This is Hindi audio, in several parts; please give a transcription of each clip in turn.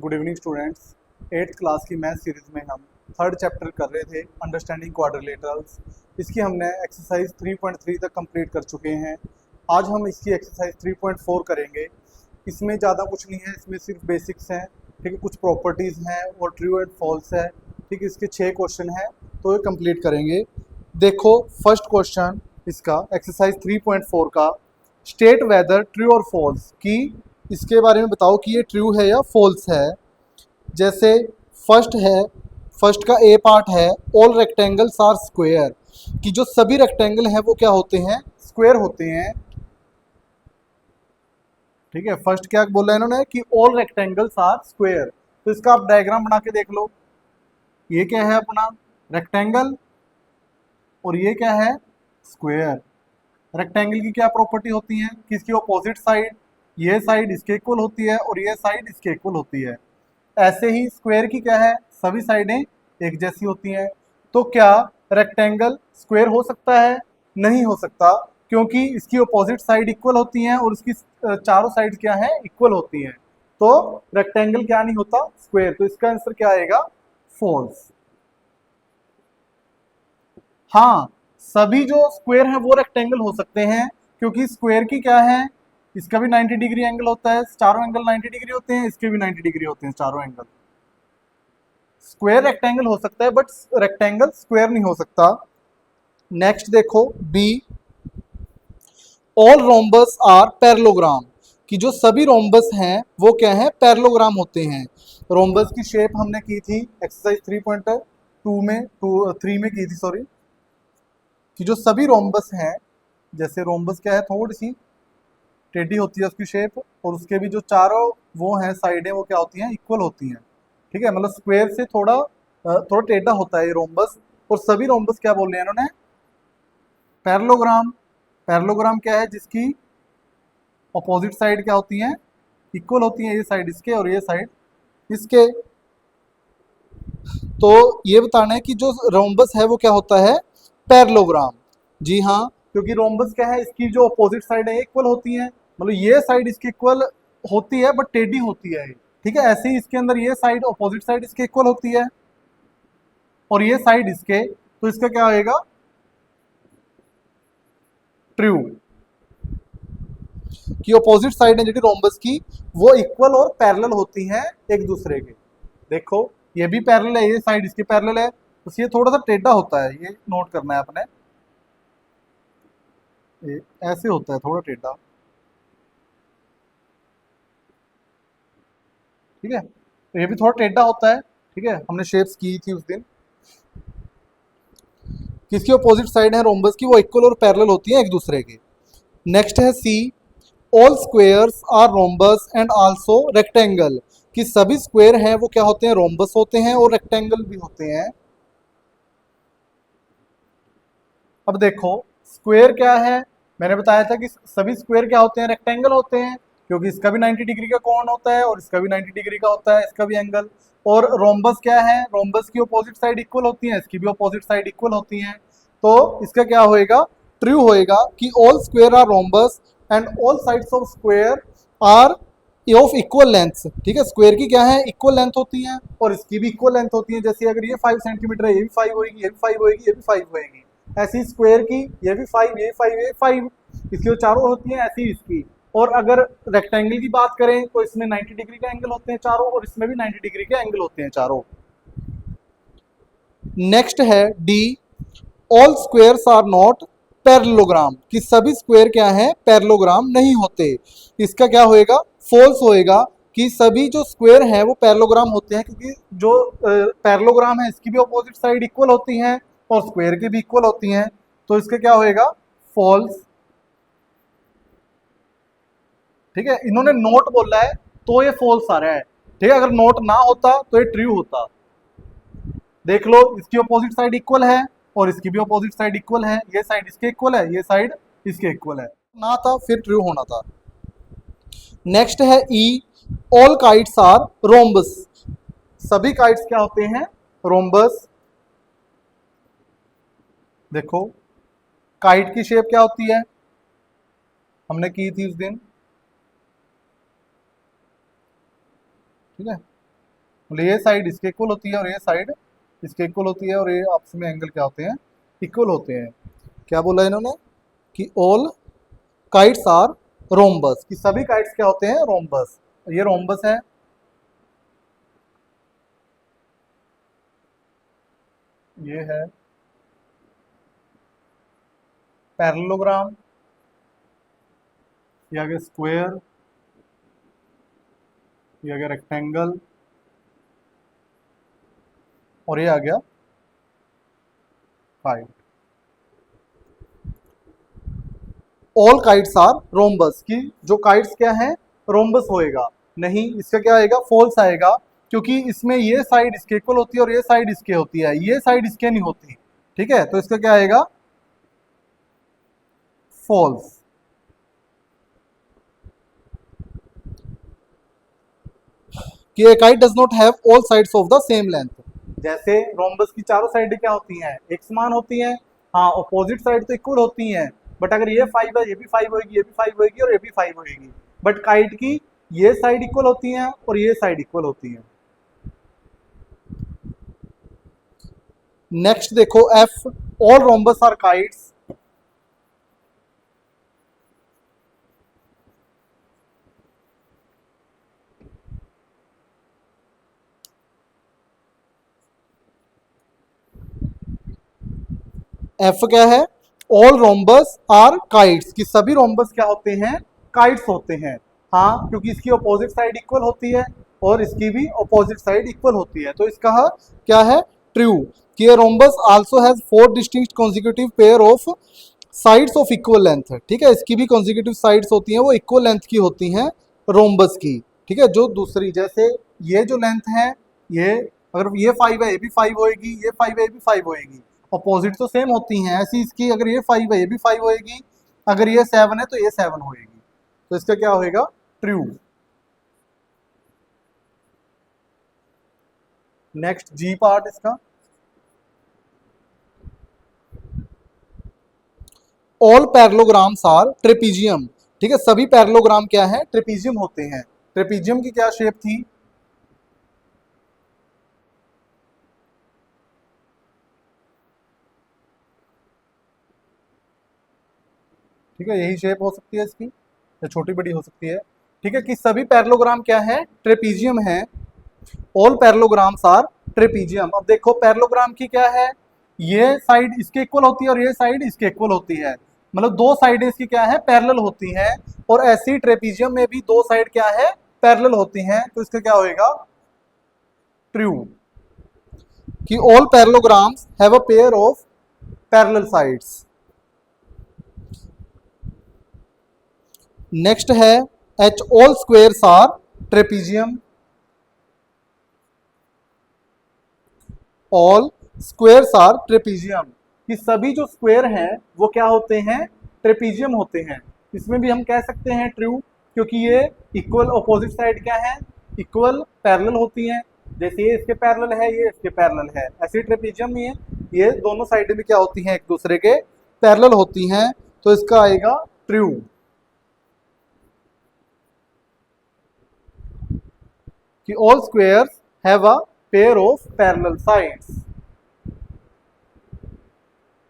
Good evening students. 8th class की मैथ सीरीज में हम थर्ड चैप्टर कर रहे थे अंडरस्टैंडिंग क्वाड्रिलेटरल्स। इसकी हमने एक्सरसाइज 3.3 तक कंप्लीट कर चुके हैं। आज हम इसकी एक्सरसाइज 3.4 करेंगे। इसमें ज़्यादा कुछ नहीं है, इसमें सिर्फ बेसिक्स हैं, ठीक है। कुछ प्रॉपर्टीज़ हैं और ट्रू एंड फॉल्स है, ठीक है। इसके 6 क्वेश्चन हैं तो ये कंप्लीट करेंगे। देखो फर्स्ट क्वेश्चन इसका एक्सरसाइज 3.4 का, स्टेट वेदर ट्रू और फॉल्स की, इसके बारे में बताओ कि ये ट्रू है या फॉल्स है। जैसे फर्स्ट है, फर्स्ट का ए पार्ट है ऑल रेक्टेंगल्स आर स्क्वायर, कि जो सभी रेक्टेंगल हैं वो क्या होते हैं, स्क्वायर होते हैं, ठीक है। फर्स्ट क्या बोला इन्होंने कि ऑल रेक्टेंगल्स आर स्क्वायर, तो इसका आप डायग्राम बना के देख लो। ये क्या है अपना रेक्टेंगल और ये क्या है स्क्वायर। रेक्टेंगल की क्या प्रॉपर्टी होती है कि इसकी अपोजिट साइड, ये साइड इसके इक्वल होती है और ये साइड इसके इक्वल होती है। ऐसे ही स्क्वायर की क्या है, सभी साइडें एक जैसी होती हैं। तो क्या रेक्टेंगल स्क्वायर हो सकता है? नहीं हो सकता, क्योंकि इसकी अपोजिट साइड इक्वल होती हैं और इसकी चारों साइड क्या है, इक्वल होती हैं। तो रेक्टेंगल क्या नहीं होता, स्क्वायर। तो इसका आंसर क्या आएगा, फॉल्स। हाँ, सभी जो स्क्वायर हैं वो रेक्टेंगल हो सकते हैं, क्योंकि स्क्वायर की क्या है, इसका भी 90 डिग्री एंगल होता है, चारों एंगल 90 डिग्री होते हैं, इसके भी 90 डिग्री होते हैं चारों एंगल। स्क्वायर रेक्टेंगल हो सकता है बट रेक्टेंगल स्क्वायर नहीं हो सकता। नेक्स्ट देखो B, all rhombus are parallelogram, कि जो सभी रोम्बस हैं वो क्या है, पैरेललोग्राम होते हैं। रोम्बस की शेप हमने की थी एक्सरसाइज 3.2 में 3 में की थी, सॉरी, कि जो सभी रोम्बस हैं, जैसे रोम्बस क्या है, थोड़ी सी टेढ़ी होती है उसकी शेप, और उसके भी जो चारों वो हैं साइडें वो क्या होती हैं, इक्वल होती हैं, ठीक है। मतलब स्क्वायर से थोड़ा टेढ़ा होता है ये रोम्बस। और सभी रोम्बस क्या बोल रहे हैं इन्होंने, पैरेललोग्राम। पैरेललोग्राम क्या है, जिसकी अपोजिट साइड क्या होती हैं, इक्वल होती हैं, ये साइड इसके और ये साइड इसके। तो ये बताना है कि जो रोम्बस है वो क्या होता है, पैरेललोग्राम। जी हाँ, क्योंकि रोम्बस क्या है, इसकी जो अपोजिट साइड है इक्वल होती है, मतलब ये साइड इसकी इक्वल होती है बट टेढ़ी होती है, ठीक है। ऐसे ही इसके अंदर ये साइड अपोजिट साइड इसके इक्वल होती है और ये साइड इसके, तो इसका क्या आएगा, ट्रू। कि अपोजिट साइड है जो रोम्बस की वो इक्वल और पैरेलल होती हैं एक दूसरे के। देखो ये भी पैरेलल है, ये साइड इसकी पैरेलल है, तो ये थोड़ा सा टेढ़ा होता है, ये नोट करना है आपने, ये ऐसे होता है थोड़ा टेढ़ा, ठीक है। तो ये भी थोड़ा टेढ़ा होता है, ठीक है, हमने शेप्स की थी उस दिन। किसकी अपोजिट साइड है रोम्बस की वो इक्वल और पैरेलल होती है एक दूसरे के। नेक्स्ट है C, all squares are rhombus and also rectangle, कि सभी स्क्वायर हैं वो क्या होते हैं, रोम्बस होते हैं और रेक्टेंगल भी होते हैं। अब देखो स्क्वायर क्या है, मैंने बताया था कि सभी स्क्वायर क्या होते हैं, रेक्टेंगल होते हैं, क्योंकि इसका भी 90 डिग्री का कोण होता है और इसका भी 90 डिग्री का होता है, इसका भी एंगल। और रोम्बस क्या है, रोम्बस की अपोजिट साइड इक्वल होती है, इसकी भी अपोजिट साइड इक्वल होती हैं। तो इसका क्या होएगा, ट्रू होएगा कि all square are rhombus and all sides of square are of equal length, ठीक है। स्क्वायर की क्या है, इक्वल लेंथ होती है और इसकी भी इक्वल लेंथ होती है। जैसे अगर ये 5 सेंटीमीटर है, ये भी 5 होएगी, ये भी 5 होएगी, ये भी 5 होएगी। ऐसी स्क्वायर की ये भी 5, ये 5, ये 5, इसकी जो चारों होती हैं ऐसी इसकी। और अगर रेक्टेंगल की बात करें तो इसमें 90 डिग्री का एंगल होते हैं चारों और इसमें भी 90 डिग्री के एंगल होते हैं चारों। नेक्स्ट है D, all squares are not parallelogram, कि सभी स्क्वायर क्या है, पैरेललोग्राम नहीं होते। इसका क्या होएगा, फॉल्स होएगा, कि सभी जो स्क्वायर हैं वो पैरेललोग्राम होते हैं, क्योंकि जो पैरेललोग्राम है इसकी भी अपोजिट साइड इक्वल होती हैं और स्क्वायर की भी इक्वल होती हैं। तो इसका क्या होएगा, फॉल्स, ठीक है। इन्होंने नोट बोला है तो ये फॉल्स आ रहा है, ठीक है। अगर नोट ना होता तो ये ट्रू होता। देख लो इसकी अपोजिट साइड इक्वल है और इसकी भी अपोजिट साइड इक्वल है, ये साइड इसके इक्वल है, ये साइड इसके इक्वल है, ना था फिर ट्रू होना था। नेक्स्ट है ई, ऑल काइट्स आर रोम्बस, सभी काइट्स क्या होते हैं, रोम्बस। देखो काइट की शेप क्या होती है, हमने की थी उस दिन, ठीक है। मतलब ये साइड इसके इक्वल होती है और ये साइड इसके इक्वल होती है, और ये आपस में एंगल क्या होते हैं, इक्वल होते हैं। क्या बोला इन्होंने कि ऑल काइट्स आर रोम्बस, कि सभी काइट्स क्या होते हैं, रोम्बस। ये रोम्बस है, ये है पैरेललोग्राम, ये आ गया स्क्वायर, ये आ गया रेक्टेंगल, और ये आ गया kite. All kites are rhombus, की जो काइट्स क्या है, रोम्बस होएगा। नहीं, इसका क्या आएगा, फॉल्स आएगा, क्योंकि इसमें ये साइड इसके इक्वल होती है और ये साइड इसके होती है, ये साइड इसके नहीं होती। ठीक है, तो इसका क्या आएगा, फॉल्स। कि a kite does not have all sides of the same length, जैसे रोम्बस की चारों साइडें क्या होती हैं, एक समान होती हैं। हाँ, अपोजिट साइड तो इक्वल होती हैं, बट अगर ये 5 है, ये भी 5 होगी, ये भी 5 होगी और ये भी 5 होगी। बट काइट की ये साइड इक्वल होती हैं और ये साइड इक्वल होती हैं। नेक्स्ट देखो F, all rhombus are kites. F क्या है, ऑल रोम्बस आर काइट्स, कि सभी रोम्बस क्या होते हैं, काइट्स होते हैं। हाँ, क्योंकि इसकी अपोजिट साइड इक्वल होती है और इसकी भी अपोजिट साइड इक्वल होती है, तो इसका क्या है, ट्रू। कि a rhombus also has 4 distinct consecutive pair of sides of equal length. ठीक है, इसकी भी कॉन्जिक्यूटिव साइड्स होती हैं, वो इक्वल लेंथ की होती हैं रोम्बस की। ठीक है, जो दूसरी, जैसे ये जो लेंथ है, ये अगर ये 5 है, ये भी 5 होएगी, ये 5 है, ये भी 5 होएगी, अपोजिट तो सेम होती हैं। ऐसी इसकी अगर ये 5 है, ये भी 5 होएगी, अगर ये 7 है तो ये 7 होएगी, तो इसका क्या होएगा, ट्रू। नेक्स्ट जी पार्ट इसका, ऑल पैरेललोग्राम्स आर ट्रेपीजियम। ठीक है, सभी पैरेललोग्राम क्या है, ट्रेपीजियम होते हैं। ट्रेपीजियम की क्या शेप थी, ठीक है, यही शेप हो सकती है इसकी, या छोटी बड़ी हो सकती है। ठीक है, कि सभी पैरेललोग्राम क्या है, ट्रेपीजियम है। All parallelograms are trapezium. अब देखो पैरेललोग्राम की क्या है, ये साइड इसके इक्वल होती है और ये साइड इसके इक्वल होती है, मतलब दो साइडें इसकी क्या है, पैरेलल होती हैं। और ऐसी ट्रेपीजियम में भी दो साइड क्या है, पैरेलल होती हैं, तो इसका क्या होएगा, ट्रू। कि all parallelograms have a pair of parallel sides. Next है H, all squares are trapezium. All squares are trapezium, कि सभी जो स्क्वायर हैं वो क्या होते हैं, ट्रेपीजियम होते हैं। इसमें भी हम कह सकते हैं ट्रू, क्योंकि ये इक्वल अपोजिट साइड क्या है, इक्वल पैरेलल होती हैं। जैसे ये इसके पैरेलल है, ये इसके पैरेलल है, ऐसे ट्रेपीजियम में ये दोनों साइडें भी क्या होती हैं, एक दूसरे के पैरेलल होती हैं, तो इसका आएगा ट्रू। कि all squares have a pair of parallel sides.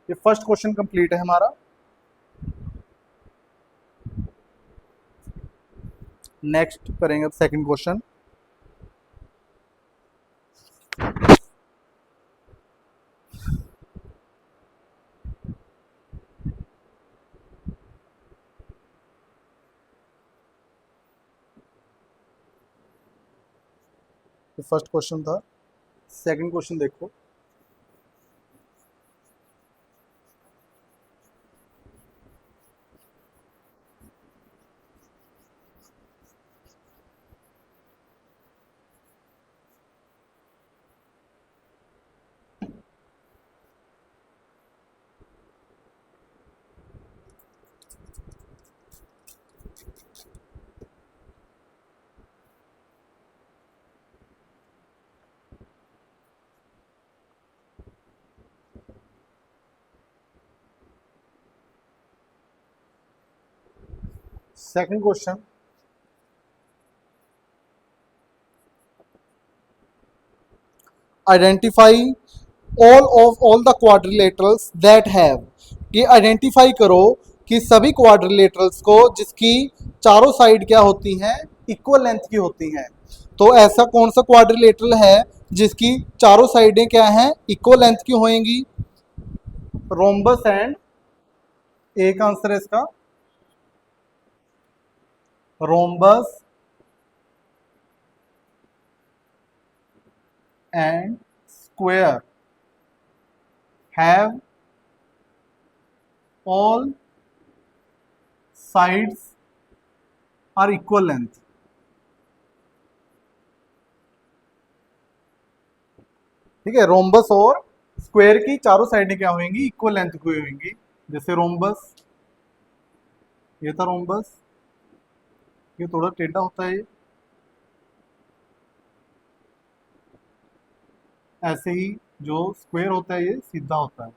ये फर्स्ट क्वेश्चन कंप्लीट है हमारा। नेक्स्ट करेंगे अब सेकंड क्वेश्चन। तो फर्स्ट क्वेश्चन था, सेकंड क्वेश्चन देखो। Second question, identify all the quadrilaterals that have, कि आइडेंटिफाई करो कि सभी क्वाड्रिलेटरल्स को जिसकी चारों साइड क्या होती हैं, इक्वल लेंथ की होती हैं। तो ऐसा कौन सा क्वाड्रिलेटरल है जिसकी चारों साइडें क्या हैं, इक्वल लेंथ की होंगी? रोम्बस एंड, एक आंसर है इसका rhombus and square have all sides are equal length. ठीक है, रोम्बस और स्क्वायर की चारों साइडें क्या होंगी, इक्वल लेंथ की होंगी। जैसे रोम्बस, ये था रोम्बस, ये थोड़ा टेढ़ा होता है, ऐसे ही जो स्क्वायर होता है ये सीधा होता है।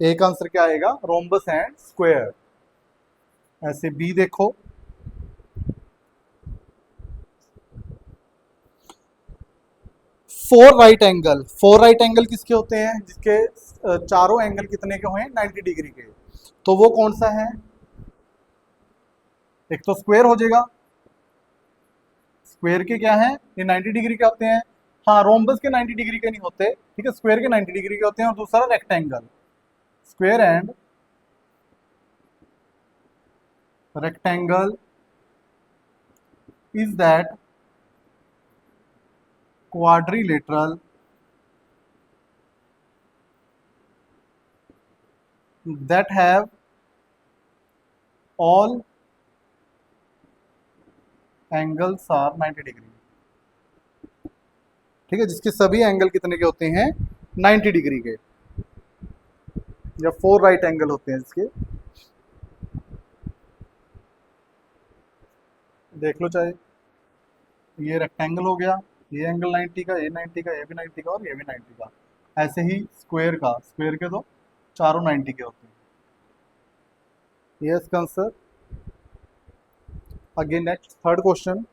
एक आंसर क्या आएगा, रोम्बस एंड स्क्वायर। ऐसे बी देखो, फोर राइट एंगल किसके होते हैं, जिसके चारों एंगल कितने के हुए, 90 डिग्री के। तो वो कौन सा है, एक तो स्क्वायर हो जाएगा, स्क्वायर के क्या है, ये 90 डिग्री के होते हैं। हाँ, रोम्बस के 90 डिग्री के नहीं होते, ठीक है, स्क्वायर के 90 डिग्री के होते हैं। और दूसरा rectangle, square and rectangle is that quadrilateral that have all angles are 90 degree. ठीक है, जिसके सभी एंगल कितने के होते हैं, 90 डिग्री के, या फोर राइट एंगल होते हैं इसके। देख लो, चाहे ये रेक्टेंगल हो गया, ये एंगल 90 का, ये 90 का, ये भी 90 का और ये भी 90 का। ऐसे ही स्क्वायर का, स्क्वायर के तो चारों 90 के होते हैं। ये इसका answer. Again next third question,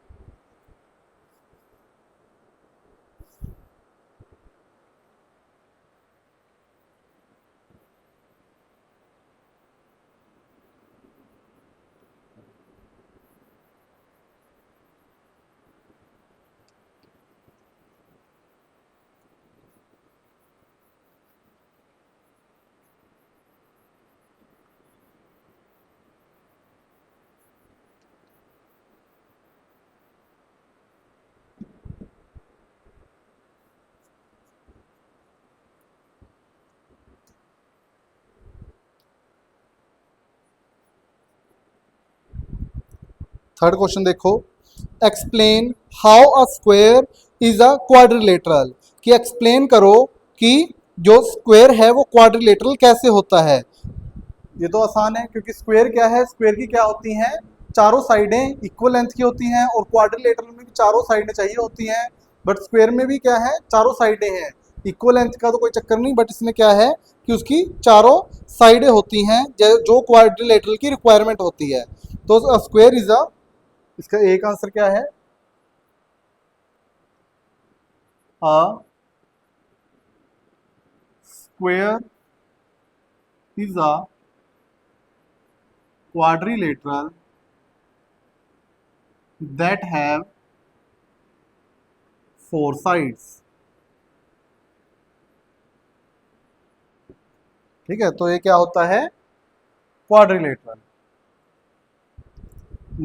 third question देखो, explain how a square is a quadrilateral, कि एक्सप्लेन करो कि जो स्क्वायर है वो क्वाड्रिलेटरल कैसे होता है। ये तो आसान है, क्योंकि स्क्वायर क्या है, स्क्वायर की क्या होती हैं, चारों साइडें इक्वल लेंथ की होती हैं, और क्वाड्रिलेटरल में भी चारों साइडें चाहिए होती हैं। बट स्क्वायर में भी क्या है, चारों साइडें हैं, इक्वल लेंथ का तो कोई चक्कर नहीं, बट इसमें क्या है कि उसकी चारों साइडें होती हैं जो क्वाड्रिलेटरल की रिक्वायरमेंट होती है। तो स्क्वायर इज अ, इसका एक आंसर क्या है, अ square is a quadrilateral that have four sides। ठीक है, तो ये क्या होता है, क्वाड्रिलेटरल।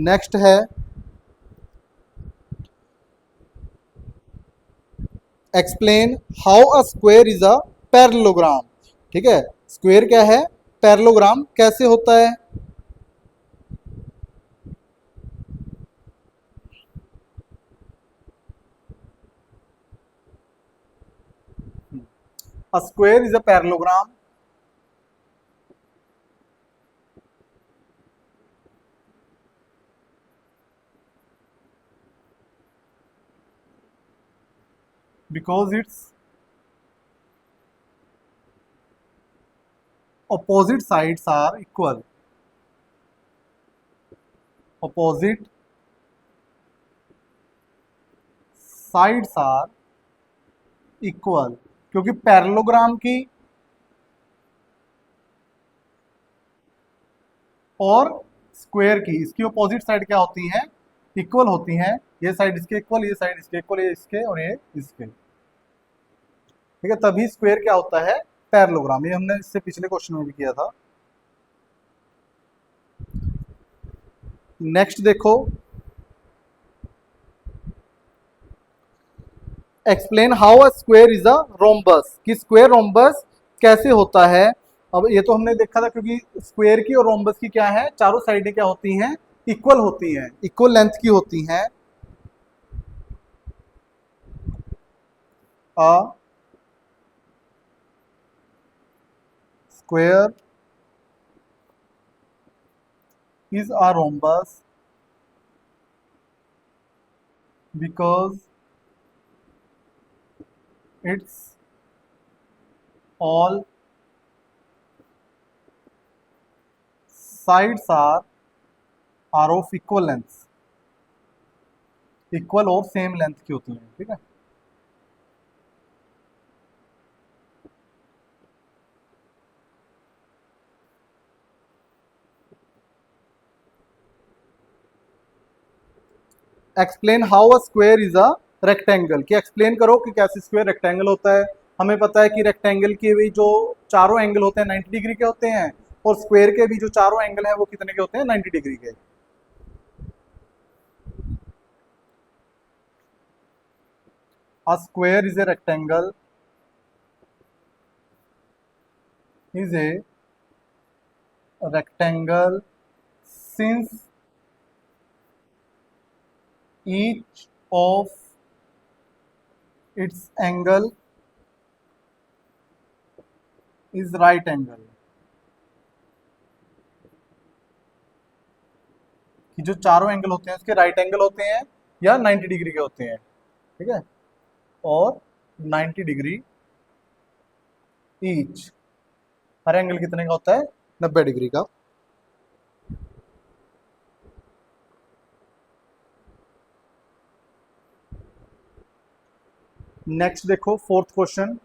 नेक्स्ट है, explain how a square is a parallelogram. ठीक है, स्क्वायर क्या है, पैरेललोग्राम कैसे होता है। A square is a parallelogram because its opposite sides are equal। opposite sides are equal, क्योंकि पैरेललोग्राम की और स्क्वायर की इसकी अपोजिट साइड क्या होती हैं, इक्वल होती हैं। ये साइड इसके इक्वल, ये साइड इसके इक्वल, ये इसके और ये इसके, ठीक है। तभी स्क्वायर क्या होता है, पैरेललोग्राम। ये हमने इससे पिछले क्वेश्चन में भी किया था। नेक्स्ट देखो, explain how a square is a rhombus, कि स्क्वायर रोम्बस कैसे होता है। अब ये तो हमने देखा था, क्योंकि स्क्वायर की और रोम्बस की क्या है, चारों साइडें क्या होती हैं, इक्वल होती हैं, इक्वल लेंथ की होती हैं। A square is a rhombus because its all sides are of equal length, equal और सेम लेंथ की होती हैं, ठीक है। Explain how a square is a rectangle, कि एक्सप्लेन करो कि कैसे स्क्वायर रेक्टेंगल होता है। हमें पता है कि रेक्टेंगल के भी जो चारों एंगल होते हैं 90 डिग्री के होते हैं, और स्क्वायर के भी जो चारों एंगल हैं वो कितने के होते हैं, 90 डिग्री के। A square is a rectangle, is a rectangle since each of its angle is right angle, कि जो चारों एंगल होते हैं उसके राइट एंगल होते हैं या 90 डिग्री के होते हैं, ठीक है। और 90 डिग्री ईच, हर एंगल कितने का होता है, 90 डिग्री का। नेक्स्ट देखो, fourth question.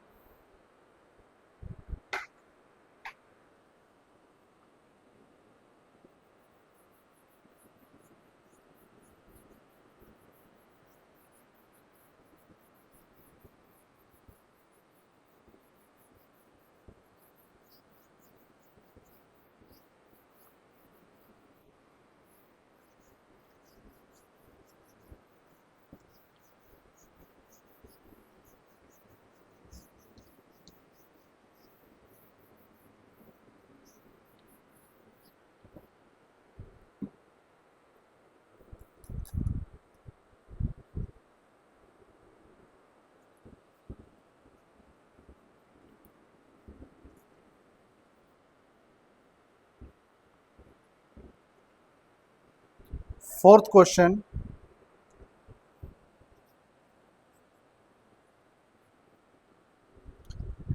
Fourth question,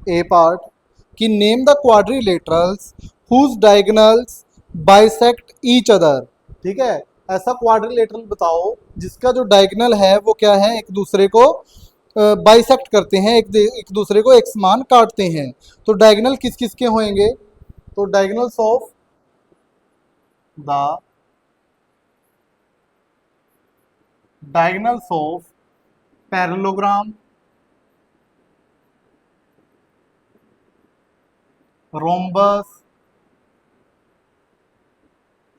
A part, कि name the quadrilaterals whose diagonals bisect each other, ठीक है। ऐसा क्वाड्रिलेटरल बताओ जिसका जो डायगोनल है वो क्या है, एक दूसरे को बाइसेक्ट करते हैं, एक दूसरे को एक समान काटते हैं। तो डायगोनल किस किस के होंगे, तो diagonals of the diagonals of parallelogram, rhombus,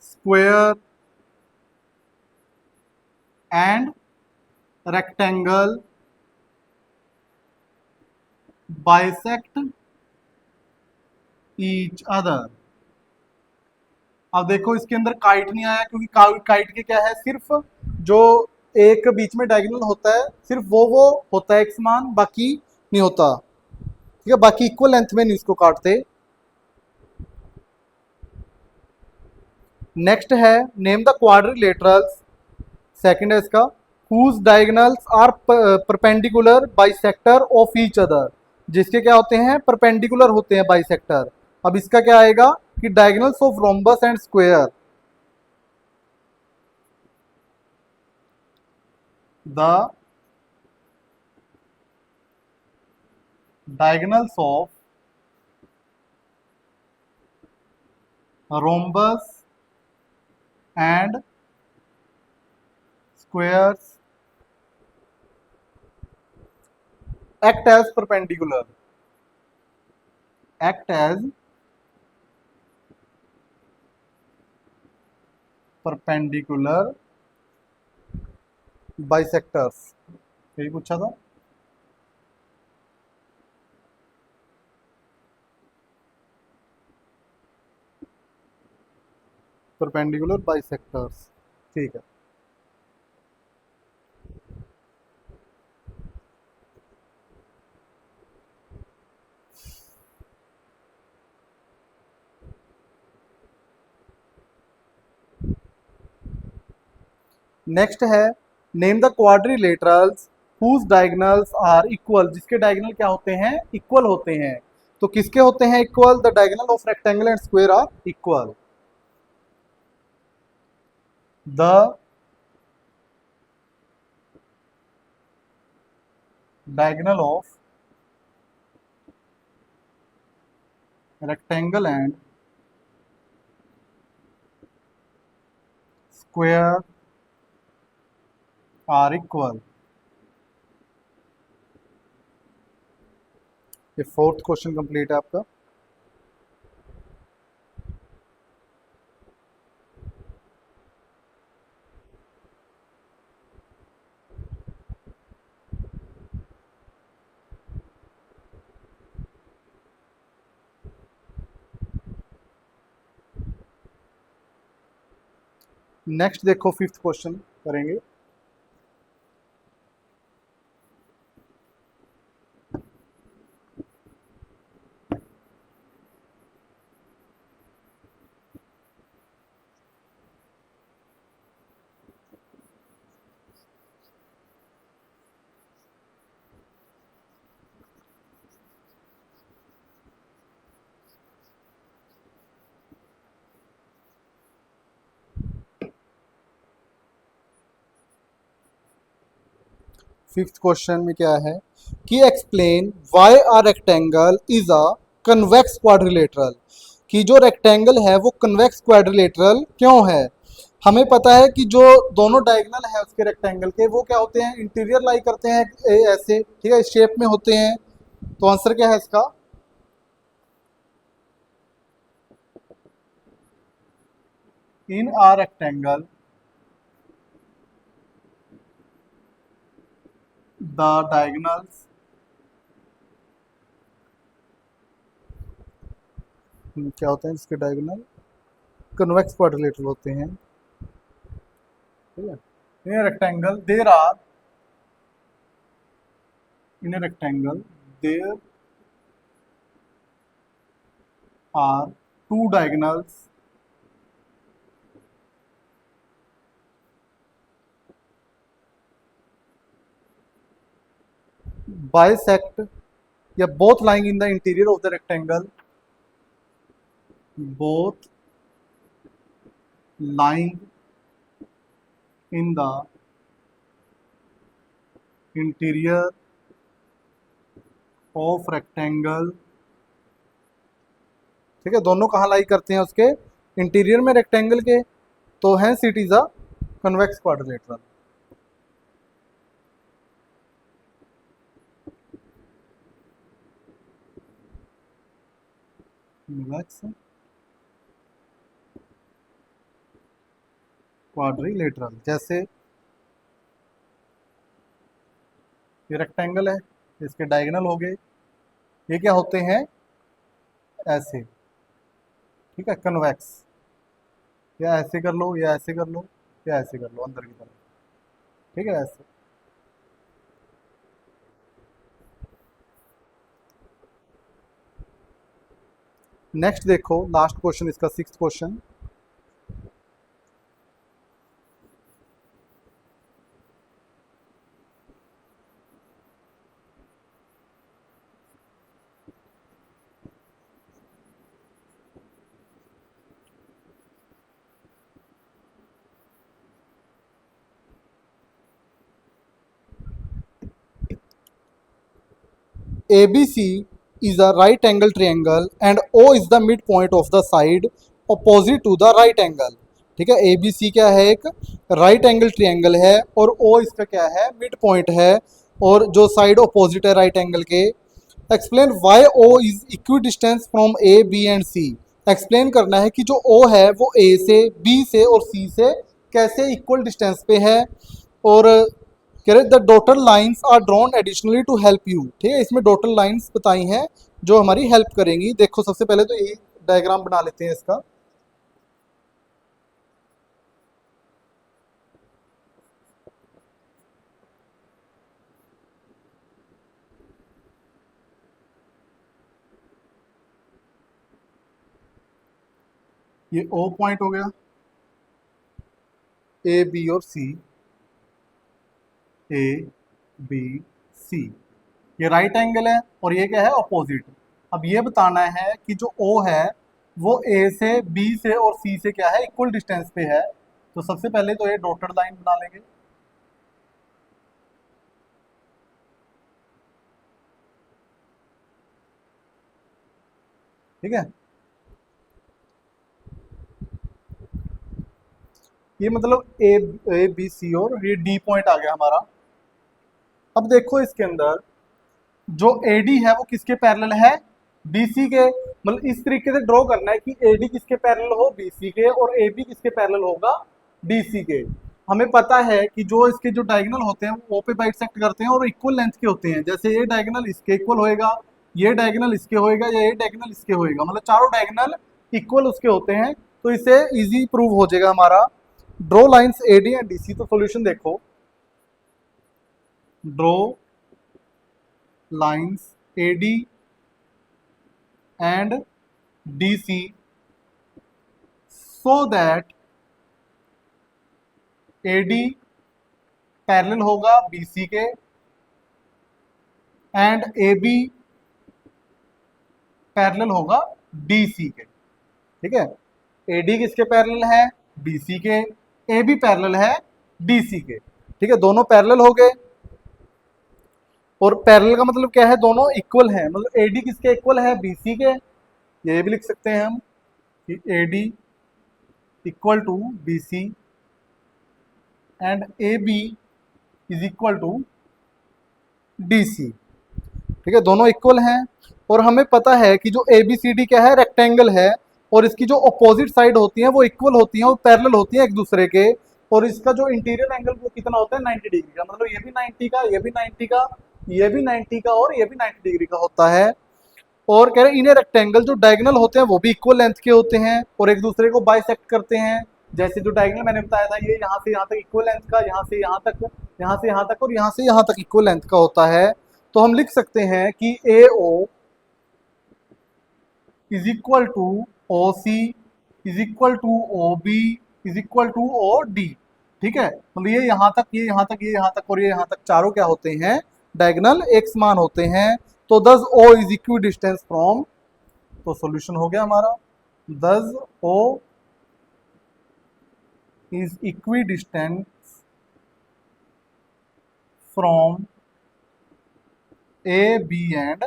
square and rectangle bisect each other. अब देखो इसके अंदर काइट नहीं आया, क्योंकि काइट के क्या है, सिर्फ जो एक बीच में डायगोनल होता है सिर्फ वो होता है एक समान, बाकी नहीं होता, ठीक है। बाकी इक्वल लेंथ में नहीं इसको काटते। नेक्स्ट है नेम द क्वाड्रिलेटरल्स, सेकंड है इसका, whose diagonals are perpendicular bisector of each other, जिसके क्या होते हैं, परपेंडिकुलर होते हैं बाइसेक्टर। अब इसका क्या आएगा कि diagonals of rhombus and square, the diagonals of rhombus and squares act as perpendicular bisectors, यही पूछा था। परपेंडिकुलर बाइसेक्टर्स, ठीक है। नेक्स्ट है name the quadrilaterals whose diagonals are equal, जिसके डायगोनल क्या होते हैं, इक्वल होते हैं। तो किसके होते हैं equal? The diagonal of rectangle and square are equal. The diagonal ऑफ rectangle and square are equal। ये फोर्थ क्वेश्चन कंप्लीट है आपका। नेक्स्ट देखो, फिफ्थ क्वेश्चन करेंगे। फिफ्थ क्वेश्चन में क्या है कि explain why a rectangle is a convex quadrilateral, कि जो रेक्टेंगल है वो कन्वेक्स क्वाड्रिलेटरल क्यों है। हमें पता है कि जो दोनों डायगोनल है उसके रेक्टेंगल के, वो क्या होते हैं, इंटीरियर लाई करते हैं ऐसे, ठीक है, इस शेप में होते हैं। तो आंसर क्या है इसका? इन आ रेक्टेंगल द डायगोनल्स क्या होते हैं इसके डायगोनल, कन्वेक्स क्वाड्रिलेटरल होते हैं, ठीक है। In rectangle there are, in a rectangle there are two diagonals bisect या both lying in the interior of the rectangle, both lying in the interior of rectangle, ठीक है। दोनों कहाँ लाई करते हैं, उसके इंटीरियर में रेक्टेंगल के, तो है it is a convex quadrilateral. Convex quadrilateral, जैसे ये रेक्टेंगल है, इसके डायगोनल हो गए, ये क्या होते हैं, ऐसे, ठीक है, कन्वेक्स। या ऐसे कर लो, या ऐसे कर लो, या ऐसे कर लो अंदर की तरफ, ठीक है, ऐसे। नेक्स्ट देखो, लास्ट क्वेश्चन इसका, sixth question. ABC is a right angle triangle and O is the midpoint of the side opposite to the right angle। ठीक है, ABC क्या है, एक राइट एंगल ट्रायंगल है और O इसका क्या है, मिड पॉइंट है, और जो साइड अपोजिट है राइट एंगल के। Explain why O is equidistance from A B and C। Explain करना है कि जो O है वो A से, B से और C से कैसे इक्वल डिस्टेंस पे है। और कह रहे the dotted lines are drawn additionally to help you. ठीक है, इसमें डॉटर लाइंस बताई हैं जो हमारी हेल्प करेंगी। देखो सबसे पहले तो ये डायग्राम बना लेते हैं इसका। ये O पॉइंट हो गया, A B और C, A B C, ये राइट एंगल है और ये क्या है, अपोजिट। अब ये बताना है कि जो O है वो A से, B से और C से क्या है, इक्वल डिस्टेंस पे है। तो सबसे पहले तो ये डॉटेड लाइन बना लेंगे। ठीक है, ये मतलब ए बी सी और ये डी पॉइंट आ गया हमारा। अब देखो इसके अंदर जो एडी है वो किसके पैरेलल है, बीसी के। मतलब इस तरीके से ड्रॉ करना है कि एडी किसके पैरेलल हो, बीसी के, और ए बी किसके पैरेलल होगा, डीसी के। हमें पता है कि जो इसके जो डायगोनल होते हैं वो ओ पे बाइसेक्ट करते हैं और इक्वल लेंथ के होते हैं। जैसे ये डायगोनल इसके इक्वल होएगा, ये डायगोनल इसके होएगा, या ये डायगोनल इसके होएगा, मतलब चारों डायगोनल इक्वल उसके होते हैं। तो इसे इजी प्रूव हो जाएगा हमारा। Draw lines AD and DC. तो सॉल्यूशन देखो, draw lines AD and DC so that AD parallel होगा BC के एंड AB पैरेलल होगा DC के। ठीक है, AD किसके पैरेलल है, BC के, AB पैरेलल है DC के। ठीक है, दोनों पैरेलल हो गए। और पैरेलल का मतलब क्या है, दोनों इक्वल हैं। मतलब एडी किसके इक्वल है, बीसी के। ये भी लिख सकते हैं हम कि AD equal to BC and A B is equal to DC. ठीक है, दोनों इक्वल हैं। और हमें पता है कि जो ए बी सी डी क्या है, रेक्टेंगल है, और इसकी जो अपोजिट साइड होती हैं वो इक्वल होती हैं, वो पैरेलल होती हैं एक दूसरे के। और इसका जो इंटीरियर एंगल वो कितना होता है, 90 डिग्री का। मतलब ये भी 90 का, ये भी 90 का, ये भी 90 का और ये भी 90 डिग्री का होता है। और कह रहे हैं इन्हें रेक्टेंगल जो डायगोनल होते हैं वो भी इक्वल लेंथ के होते हैं और एक दूसरे को बाइसेक्ट करते हैं। जैसे जो डायगोनल मैंने बताया था, ये यहाँ से यहाँ तक इक्वल लेंथ का, यहाँ से यहाँ तक, यहाँ से यहाँ तक और यहाँ से यहाँ तक इक्वल लेंथ का होता है। तो हम लिख सकते हैं कि A O is equal to O C is equal to O B is equal to O D. ठीक है, मतलब ये यहाँ तक, ये यहाँ तक, ये यहाँ तक और ये यहाँ तक चारों क्या होते हैं, डायगोनल एक समान होते हैं। तो दस O is equidistance from, तो सॉल्यूशन हो गया हमारा, दस O is equidistance from A B and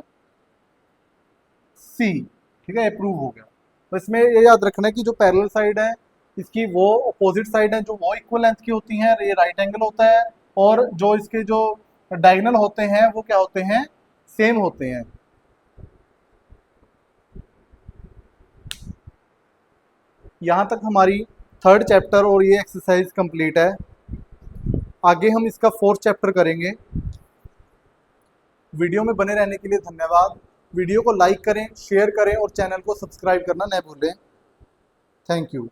C. ठीक है, प्रूव हो गया। तो इसमें ये याद रखना है कि जो पैरेलल साइड है इसकी वो अपोजिट साइड है जो वो इक्वल लेंथ की होती हैं, ये राइट एंगल होता है। और जो इसके जो डायगोनल होते हैं वो क्या होते हैं, सेम होते हैं। यहाँ तक हमारी थर्ड चैप्टर और ये एक्सरसाइज कंप्लीट है। आगे हम इसका फोर्थ चैप्टर करेंगे। वीडियो में बने रहने के लिए धन्यवाद। वीडियो को लाइक करें, शेयर करें और चैनल को सब्सक्राइब करना न भूलें। Thank you.